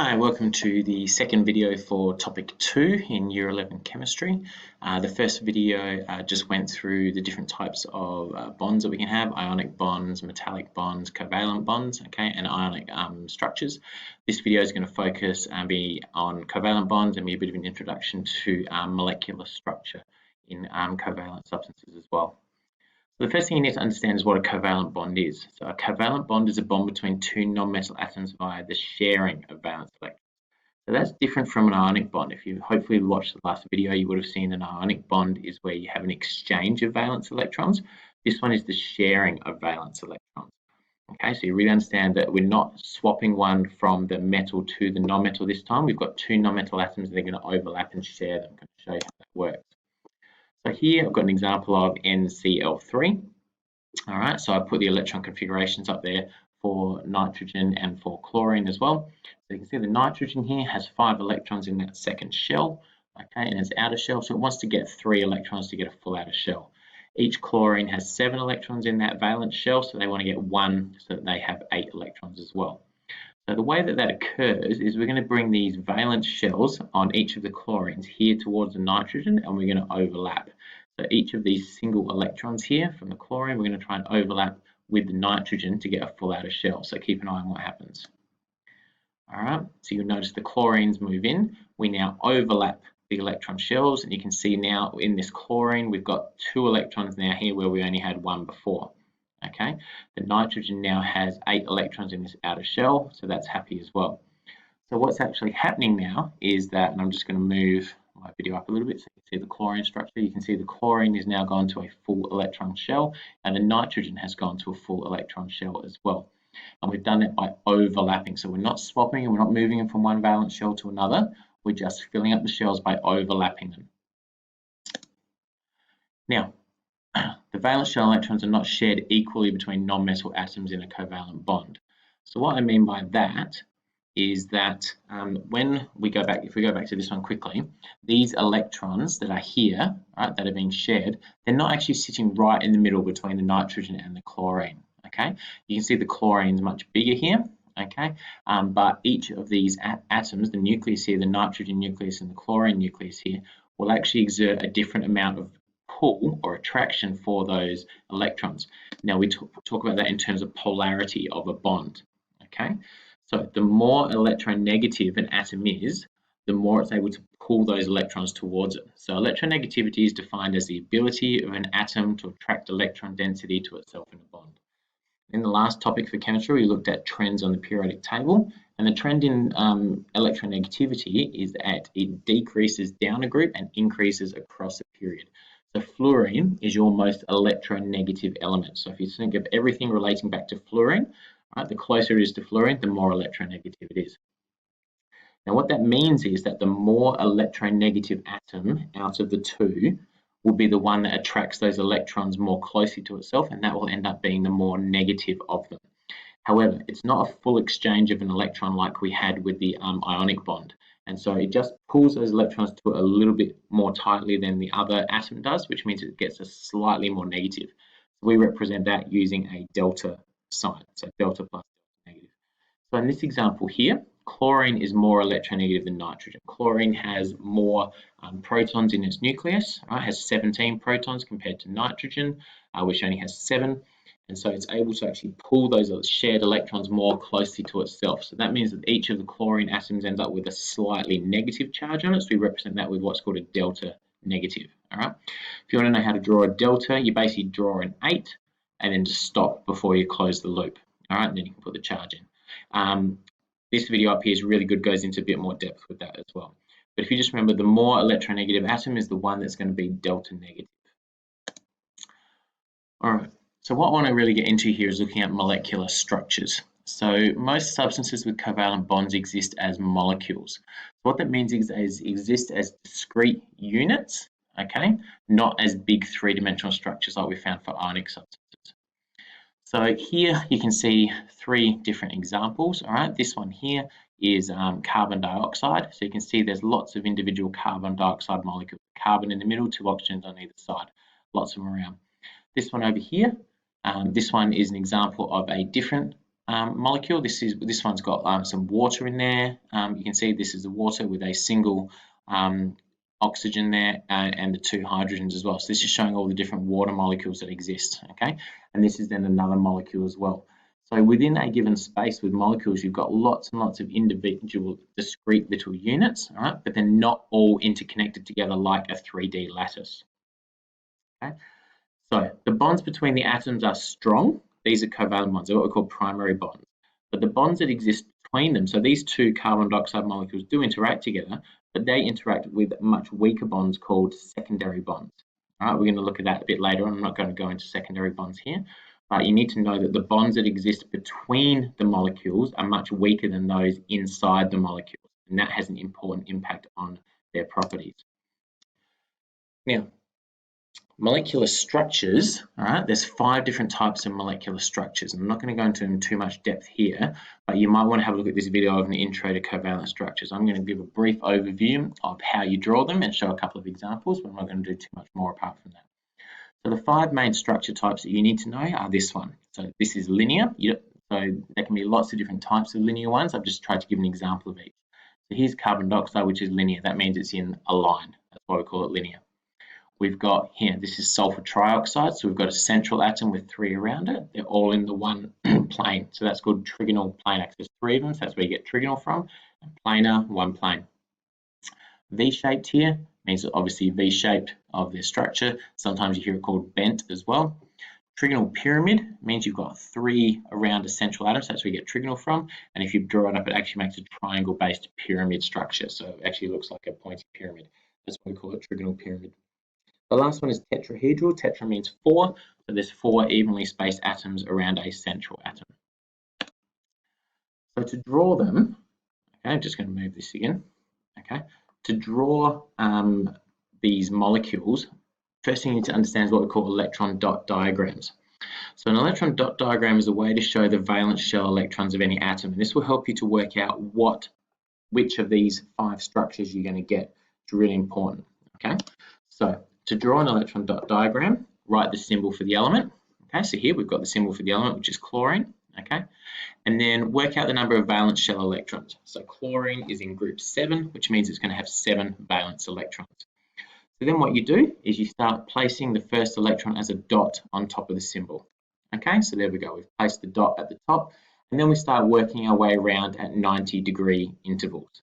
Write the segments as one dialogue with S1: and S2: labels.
S1: Hi, welcome to the second video for topic 2 in Year 11 Chemistry. The first video just went through the different types of bonds that we can have: ionic bonds, metallic bonds, covalent bonds, okay, and ionic structures. This video is going to focus and be on covalent bonds and be a bit of an introduction to molecular structure in covalent substances as well. So the first thing you need to understand is what a covalent bond is. So a covalent bond is a bond between two non-metal atoms via the sharing of valence electrons. So that's different from an ionic bond. If you hopefully watched the last video, you would have seen an ionic bond is where you have an exchange of valence electrons. This one is the sharing of valence electrons. Okay, so you really understand that we're not swapping one from the metal to the non-metal this time. We've got two non-metal atoms that are going to overlap and share them. I'm going to show you how that works. So here I've got an example of NCl3. All right, so I put the electron configurations up there for nitrogen and for chlorine as well. So you can see the nitrogen here has 5 electrons in that second shell, okay, and its outer shell, so it wants to get 3 electrons to get a full outer shell. Each chlorine has 7 electrons in that valence shell, so they want to get 1 so that they have 8 electrons as well. So the way that that occurs is we're going to bring these valence shells on each of the chlorines here towards the nitrogen, and we're going to overlap. So each of these single electrons here from the chlorine, we're going to try and overlap with the nitrogen to get a full outer shell. So keep an eye on what happens. All right, so you'll notice the chlorines move in. We now overlap the electron shells, and you can see now in this chlorine, we've got 2 electrons now here where we only had 1 before. Okay, the nitrogen now has 8 electrons in this outer shell, so that's happy as well. So what's actually happening now is that, and I'm just going to move my video up a little bit so you can see the chlorine structure. You can see the chlorine is now gone to a full electron shell, and the nitrogen has gone to a full electron shell as well. And we've done that by overlapping. So we're not swapping and we're not moving them from one valence shell to another. We're just filling up the shells by overlapping them. Now, the valence shell electrons are not shared equally between non-metal atoms in a covalent bond. So what I mean by that is that when we go back, if we go back to this one quickly, these electrons that are here, right, that are being shared, they're not actually sitting right in the middle between the nitrogen and the chlorine. Okay, you can see the chlorine is much bigger here. Okay, but each of these atoms, the nucleus here, the nitrogen nucleus and the chlorine nucleus here, will actually exert a different amount of pull or attraction for those electrons. Now we talk about that in terms of polarity of a bond. Okay, so the more electronegative an atom is, the more it's able to pull those electrons towards it. So electronegativity is defined as the ability of an atom to attract electron density to itself in a bond. In the last topic for chemistry, we looked at trends on the periodic table, and the trend in electronegativity is that it decreases down a group and increases across a period. So fluorine is your most electronegative element. So if you think of everything relating back to fluorine, right, the closer it is to fluorine, the more electronegative it is. Now what that means is that the more electronegative atom out of the two will be the one that attracts those electrons more closely to itself, and that will end up being the more negative of them. However, it's not a full exchange of an electron like we had with the ionic bond. And so it just pulls those electrons to a little bit more tightly than the other atom does, which means it gets a slightly more negative. So we represent that using a delta sign, so delta plus delta negative. So in this example here, chlorine is more electronegative than nitrogen. Chlorine has more protons in its nucleus, right? It has 17 protons compared to nitrogen, which only has 7. And so it's able to actually pull those shared electrons more closely to itself. So that means that each of the chlorine atoms ends up with a slightly negative charge on it. So we represent that with what's called a delta negative. All right. If you want to know how to draw a delta, you basically draw an 8 and then just stop before you close the loop. All right, and then you can put the charge in. This video up here is really good, goes into a bit more depth with that as well. But if you just remember, the more electronegative atom is the one that's going to be delta negative. All right. So what I want to really get into here is looking at molecular structures. So most substances with covalent bonds exist as molecules. So what that means is they exist as discrete units, okay, not as big three-dimensional structures like we found for ionic substances. So here you can see 3 different examples. All right, this one here is carbon dioxide. So you can see there's lots of individual carbon dioxide molecules. Carbon in the middle, 2 oxygens on either side, lots of them around. This one over here, this one is an example of a different molecule. This one's got some water in there. You can see this is the water with a single oxygen there and the 2 hydrogens as well. So this is showing all the different water molecules that exist, okay? And this is then another molecule as well. So within a given space with molecules, you've got lots and lots of individual discrete little units, all right? But they're not all interconnected together like a 3D lattice, okay? So the bonds between the atoms are strong. These are covalent bonds. They're what we call primary bonds. But the bonds that exist between them, so these two carbon dioxide molecules do interact together, but they interact with much weaker bonds called secondary bonds. All right, we're going to look at that a bit later. I'm not going to go into secondary bonds here, but you need to know that the bonds that exist between the molecules are much weaker than those inside the molecules, and that has an important impact on their properties. Now, molecular structures, all right, there's 5 different types of molecular structures. I'm not going to go into them in too much depth here, but you might want to have a look at this video of an intro to covalent structures. I'm going to give a brief overview of how you draw them and show a couple of examples, but I'm not going to do too much more apart from that. So the 5 main structure types that you need to know are this one. So this is linear. So there can be lots of different types of linear ones. I've just tried to give an example of each. So here's carbon dioxide, which is linear. That means it's in a line. That's why we call it linear. We've got here, this is sulfur trioxide, so we've got a central atom with 3 around it. They're all in the one plane, so that's called trigonal plane axis. 3 of them, so that's where you get trigonal from. And planar, one plane. V-shaped here means obviously V-shaped of their structure. Sometimes you hear it called bent as well. Trigonal pyramid means you've got 3 around a central atom, so that's where you get trigonal from. And if you draw it up, it actually makes a triangle-based pyramid structure, so it actually looks like a pointy pyramid. That's why we call it trigonal pyramid. The last one is tetrahedral. Tetra means 4, so there's 4 evenly spaced atoms around a central atom. So to draw them, okay, I'm just going to move this again. Okay, to draw these molecules, first thing you need to understand is what we call electron dot diagrams. So an electron dot diagram is a way to show the valence shell electrons of any atom, and this will help you to work out which of these 5 structures you're going to get. It's really important. Okay, so to draw an electron dot diagram, write the symbol for the element. Okay, so here we've got the symbol for the element, which is chlorine. Okay, and then work out the number of valence shell electrons. So chlorine is in group 7, which means it's going to have 7 valence electrons. So then what you do is you start placing the first electron as a dot on top of the symbol. Okay, so there we go. We've placed the dot at the top, and then we start working our way around at 90-degree intervals.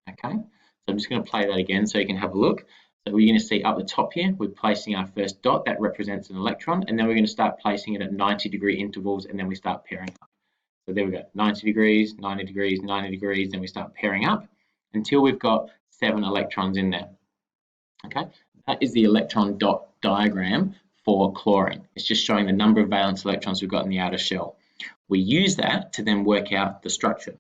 S1: Okay, so I'm just going to play that again so you can have a look. So we're going to see up the top here, we're placing our first dot, that represents an electron, and then we're going to start placing it at 90-degree intervals, and then we start pairing up. So there we go, 90 degrees, 90 degrees, 90 degrees, then we start pairing up until we've got 7 electrons in there. Okay, that is the electron dot diagram for chlorine. It's just showing the number of valence electrons we've got in the outer shell. We use that to then work out the structure.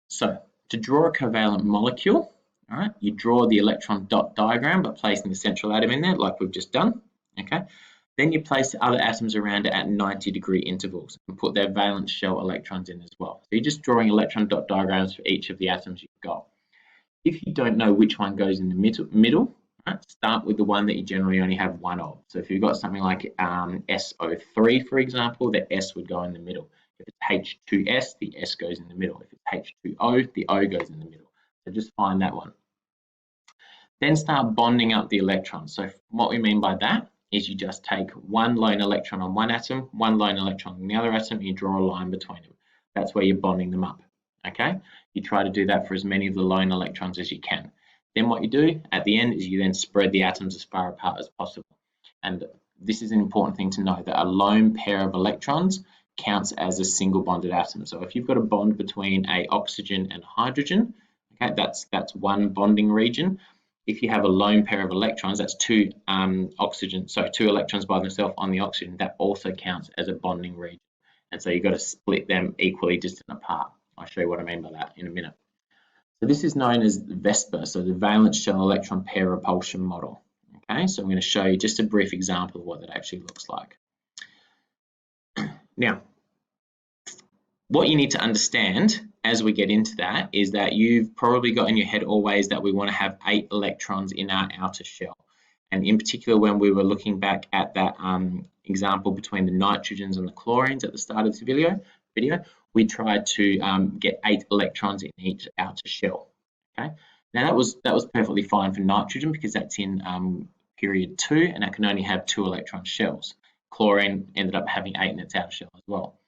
S1: So to draw a covalent molecule, all right, you draw the electron dot diagram by placing the central atom in there like we've just done. Okay, then you place the other atoms around it at 90-degree intervals and put their valence shell electrons in as well. So you're just drawing electron dot diagrams for each of the atoms you've got. If you don't know which one goes in the middle, right, start with the one that you generally only have one of. So if you've got something like SO3, for example, the S would go in the middle. If it's H2S, the S goes in the middle. If it's H2O, the O goes in the middle. So just find that one. Then start bonding up the electrons. So what we mean by that is you just take one lone electron on one atom, one lone electron on the other atom, and you draw a line between them. That's where you're bonding them up. Okay? You try to do that for as many of the lone electrons as you can. Then what you do at the end is you then spread the atoms as far apart as possible. And this is an important thing to know, that a lone pair of electrons counts as a single bonded atom. So if you've got a bond between an oxygen and hydrogen, okay, that's one bonding region. If you have a lone pair of electrons, that's 2 electrons by themselves on the oxygen, that also counts as a bonding region. And so you've got to split them equally distant apart. I'll show you what I mean by that in a minute. So this is known as VESPR, so the valence shell electron pair repulsion model. Okay, so I'm going to show you just a brief example of what that actually looks like. Now, what you need to understand as we get into that is that you've probably got in your head always that we want to have 8 electrons in our outer shell. And in particular, when we were looking back at that example between the nitrogens and the chlorines at the start of this video, video, we tried to get 8 electrons in each outer shell. Okay, now that was perfectly fine for nitrogen because that's in period 2, and that can only have 2 electron shells. Chlorine ended up having 8 in its outer shell as well.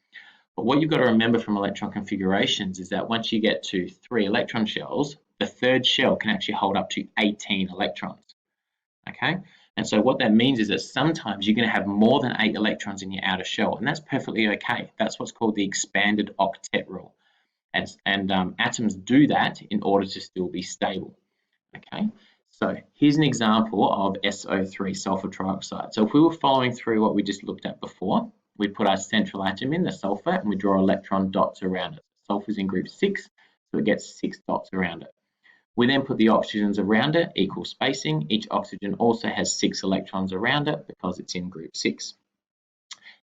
S1: But what you've got to remember from electron configurations is that once you get to 3 electron shells, the third shell can actually hold up to 18 electrons. Okay, and so what that means is that sometimes you're going to have more than 8 electrons in your outer shell, and that's perfectly okay. That's what's called the expanded octet rule. And atoms do that in order to still be stable. Okay, so here's an example of SO3, sulfur trioxide. So if we were following through what we just looked at before, we put our central atom in, the sulfur, and we draw electron dots around it. Sulfur's in group 6, so it gets 6 dots around it. We then put the oxygens around it, equal spacing. Each oxygen also has 6 electrons around it because it's in group 6.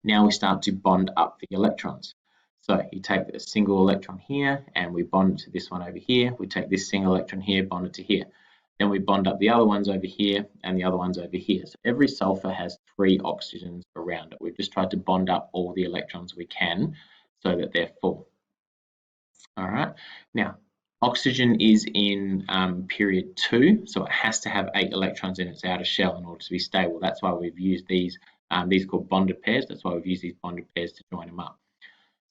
S1: Now we start to bond up the electrons. So you take a single electron here and we bond it to this one over here. We take this single electron here, bond it to here. Then we bond up the other ones over here and the other ones over here. So every sulfur has 3 oxygens around it. We've just tried to bond up all the electrons we can so that they're full. All right. Now, oxygen is in period 2, so it has to have 8 electrons in its outer shell in order to be stable. That's why we've used these are called bonded pairs. That's why we've used these bonded pairs to join them up.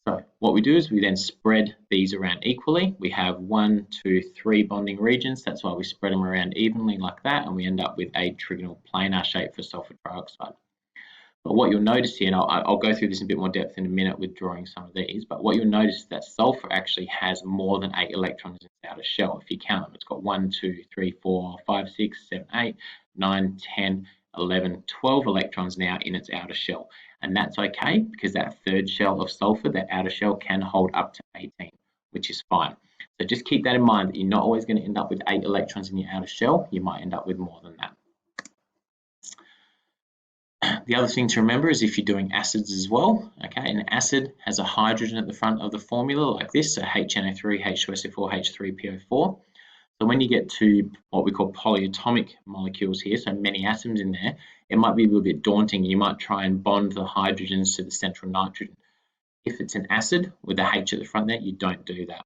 S1: So what we do is we then spread these around equally. We have 1, 2, 3 bonding regions. That's why we spread them around evenly like that, and we end up with a trigonal planar shape for sulfur trioxide. But what you'll notice here, and I'll go through this in a bit more depth in a minute with drawing some of these, but what you'll notice is that sulfur actually has more than 8 electrons in its outer shell. If you count them, it's got 1, 2, 3, 4, 5, 6, 7, 8, 9, 10, 11, 12 electrons now in its outer shell. And that's okay because that third shell of sulfur, that outer shell, can hold up to 18, which is fine. So just keep that in mind that you're not always going to end up with 8 electrons in your outer shell. You might end up with more than that. The other thing to remember is if you're doing acids as well, okay, an acid has a hydrogen at the front of the formula like this, so HNO3, H2SO4, H3PO4. So when you get to what we call polyatomic molecules here, so many atoms in there, it might be a little bit daunting. You might try and bond the hydrogens to the central nitrogen. If it's an acid with a H at the front there, you don't do that.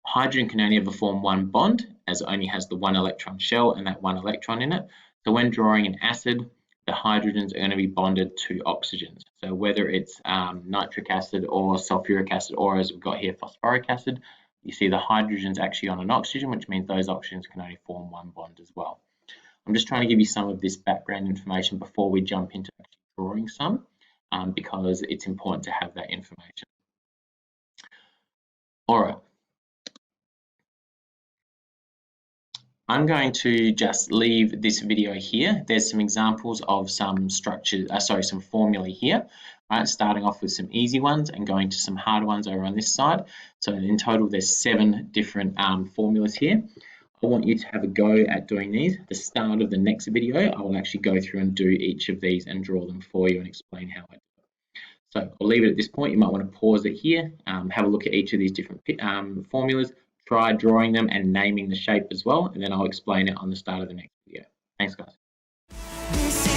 S1: Hydrogen can only ever form one bond, as it only has the 1 electron shell and that 1 electron in it. So when drawing an acid, the hydrogens are going to be bonded to oxygens. So whether it's nitric acid or sulfuric acid, or as we've got here, phosphoric acid, you see the hydrogen's actually on an oxygen, which means those oxygens can only form one bond as well. I'm just trying to give you some of this background information before we jump into actually drawing some, because it's important to have that information. All right. I'm going to just leave this video here. There's some examples of some structures, some formulae here, right? Starting off with some easy ones and going to some harder ones over on this side. So in total, there's 7 different formulas here. I want you to have a go at doing these. At the start of the next video, I will actually go through and do each of these and draw them for you and explain how I do it. So I'll leave it at this point. You might want to pause it here, have a look at each of these different formulas, try drawing them and naming the shape as well, and then I'll explain it on the start of the next video. Thanks, guys.